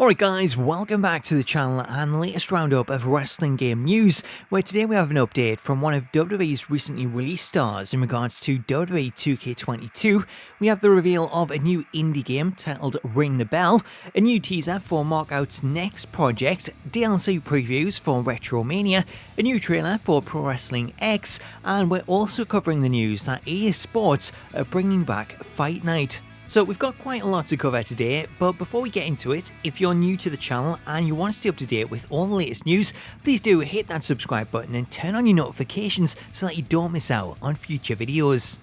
Alright guys, welcome back to the channel and the latest roundup of wrestling game news, where today we have an update from one of WWE's recently released stars in regards to WWE 2K22. We have the reveal of a new indie game titled Ring the Bell, a new teaser for Markout's next project, DLC previews for Retromania, a new trailer for Pro Wrestling X, and we're also covering the news that EA Sports are bringing back Fight Night. So we've got quite a lot to cover today, but before we get into it, if you're new to the channel and you want to stay up to date with all the latest news, please do hit that subscribe button and turn on your notifications so that you don't miss out on future videos.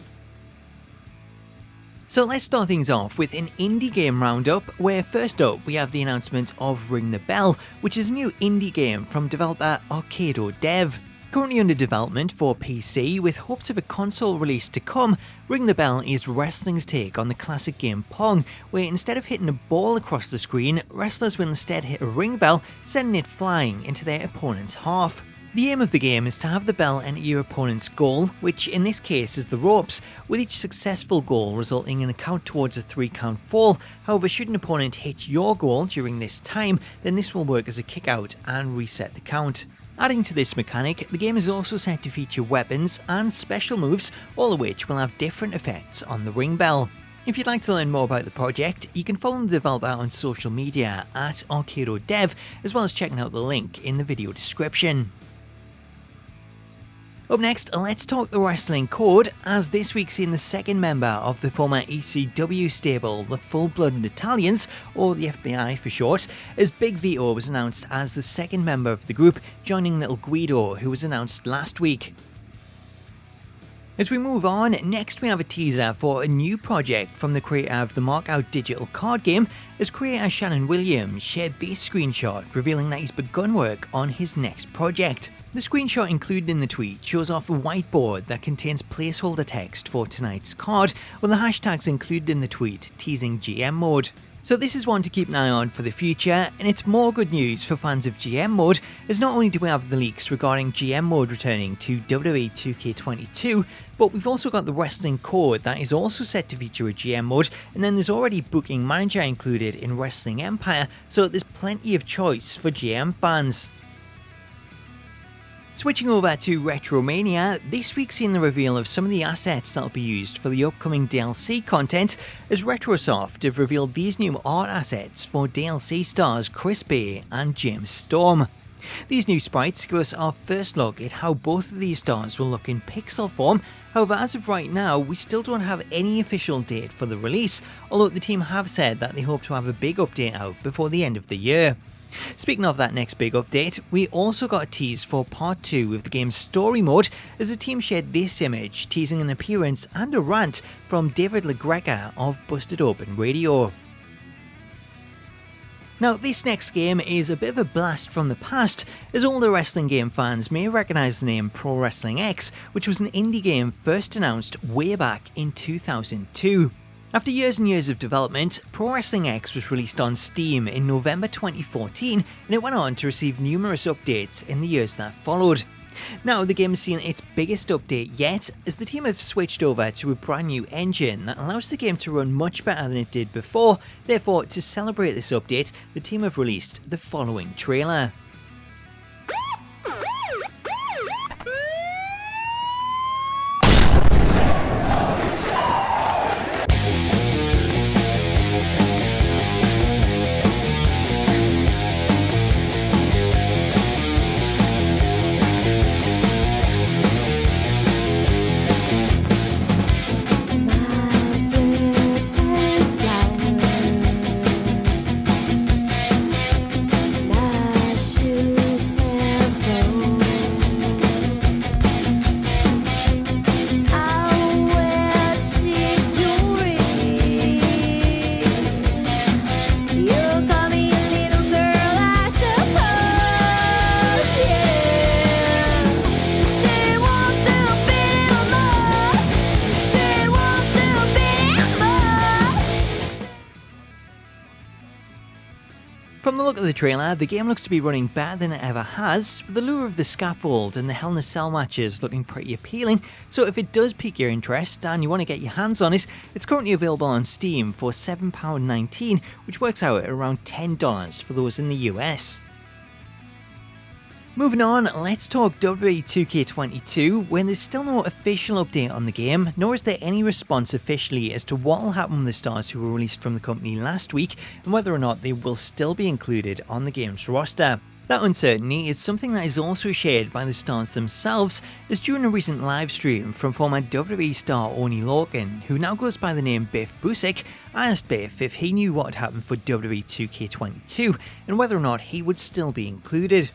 So let's start things off with an indie game roundup, where first up we have the announcement of Ring the Bell, which is a new indie game from developer Arcado Dev. Currently under development for PC, with hopes of a console release to come, Ring the Bell is wrestling's take on the classic game Pong, where instead of hitting a ball across the screen, wrestlers will instead hit a ring bell, sending it flying into their opponent's half. The aim of the game is to have the bell enter your opponent's goal, which in this case is the ropes, with each successful goal resulting in a count towards a 3-count fall. However, should an opponent hit your goal during this time, then this will work as a kick out and reset the count. Adding to this mechanic, the game is also set to feature weapons and special moves, all of which will have different effects on the ring bell. If you'd like to learn more about the project, you can follow the developer on social media at Arcado Dev, as well as checking out the link in the video description. Up next, let's talk the wrestling code, as this week's seen the second member of the former ECW stable, the Full-Blooded Italians, or the FBI for short, as Big Vito was announced as the second member of the group, joining Little Guido, who was announced last week. As we move on, next we have a teaser for a new project from the creator of the Markout digital card game, as creator Shannon Williams shared this screenshot revealing that he's begun work on his next project. The screenshot included in the tweet shows off a whiteboard that contains placeholder text for tonight's card, with the hashtags included in the tweet teasing GM mode. So this is one to keep an eye on for the future, and it's more good news for fans of GM mode, as not only do we have the leaks regarding GM mode returning to WWE 2K22, but we've also got the wrestling code that is also set to feature a GM mode, and then there's already Booking Manager included in Wrestling Empire, so there's plenty of choice for GM fans. Switching over to Retromania, this week's seen the reveal of some of the assets that will be used for the upcoming DLC content, as Retrosoft have revealed these new art assets for DLC stars Chris Bay and James Storm. These new sprites give us our first look at how both of these stars will look in pixel form. However, as of right now, we still don't have any official date for the release, although the team have said that they hope to have a big update out before the end of the year. Speaking of that next big update, we also got a tease for part 2 of the game's story mode, as the team shared this image teasing an appearance and a rant from David LaGreca of Busted Open Radio. Now, this next game is a bit of a blast from the past, as older wrestling game fans may recognise the name Pro Wrestling X, which was an indie game first announced way back in 2002. After years and years of development, Pro Wrestling X was released on Steam in November 2014, and it went on to receive numerous updates in the years that followed. Now the game has seen its biggest update yet, as the team have switched over to a brand new engine that allows the game to run much better than it did before. Therefore, to celebrate this update, the team have released the following trailer. Lush From the look of the trailer, the game looks to be running better than it ever has, with the lure of the scaffold and the Hell in a Cell matches looking pretty appealing, so if it does pique your interest and you want to get your hands on it, it's currently available on Steam for £7.19, which works out at around $10 for those in the US. Moving on, let's talk WWE 2K22, when there's still no official update on the game, nor is there any response officially as to what will happen with the stars who were released from the company last week and whether or not they will still be included on the game's roster. That uncertainty is something that is also shared by the stars themselves, as during a recent livestream from former WWE star Oney Lorcan, who now goes by the name Biff Busick, I asked Biff if he knew what had happened for WWE 2K22 and whether or not he would still be included.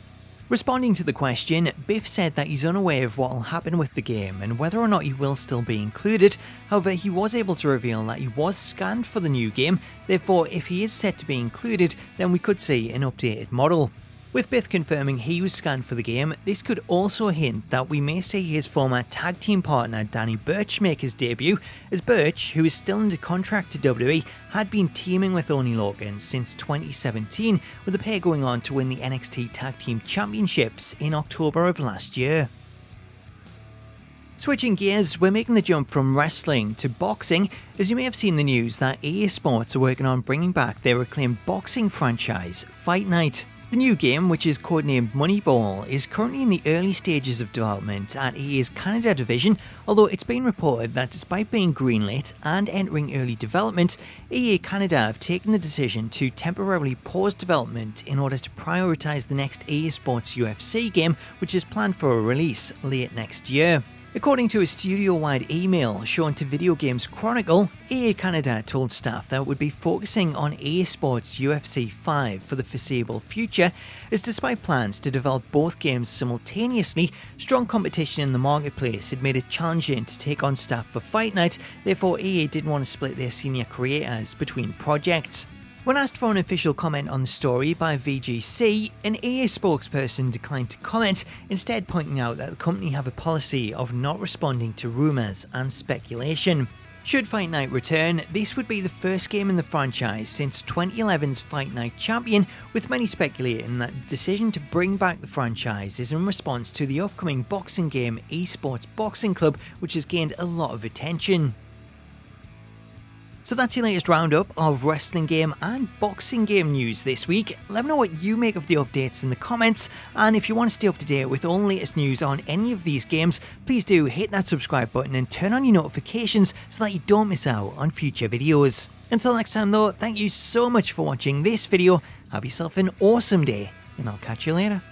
Responding to the question, Biff said that he's unaware of what will happen with the game and whether or not he will still be included. However, he was able to reveal that he was scanned for the new game, therefore if he is set to be included, then we could see an updated model. With Biff confirming he was scanned for the game, this could also hint that we may see his former tag team partner Danny Burch make his debut, as Burch, who is still under contract to WWE, had been teaming with Oney Lorcan since 2017, with the pair going on to win the NXT Tag Team Championships in October of last year. Switching gears, we're making the jump from wrestling to boxing, as you may have seen the news that EA Sports are working on bringing back their acclaimed boxing franchise, Fight Night. The new game, which is codenamed Moneyball, is currently in the early stages of development at EA's Canada division, although it's been reported that despite being greenlit and entering early development, EA Canada have taken the decision to temporarily pause development in order to prioritise the next EA Sports UFC game, which is planned for a release late next year. According to a studio-wide email shown to Video Games Chronicle, EA Canada told staff that it would be focusing on EA Sports UFC 5 for the foreseeable future, as despite plans to develop both games simultaneously, strong competition in the marketplace had made it challenging to take on staff for Fight Night, therefore EA didn't want to split their senior creators between projects. When asked for an official comment on the story by VGC, an EA spokesperson declined to comment, instead pointing out that the company have a policy of not responding to rumours and speculation. Should Fight Night return, this would be the first game in the franchise since 2011's Fight Night Champion, with many speculating that the decision to bring back the franchise is in response to the upcoming boxing game Esports Boxing Club, which has gained a lot of attention. So that's your latest roundup of wrestling game and boxing game news this week. Let me know what you make of the updates in the comments, and if you want to stay up to date with all the latest news on any of these games, please do hit that subscribe button and turn on your notifications so that you don't miss out on future videos. Until next time though, thank you so much for watching this video, have yourself an awesome day, and I'll catch you later.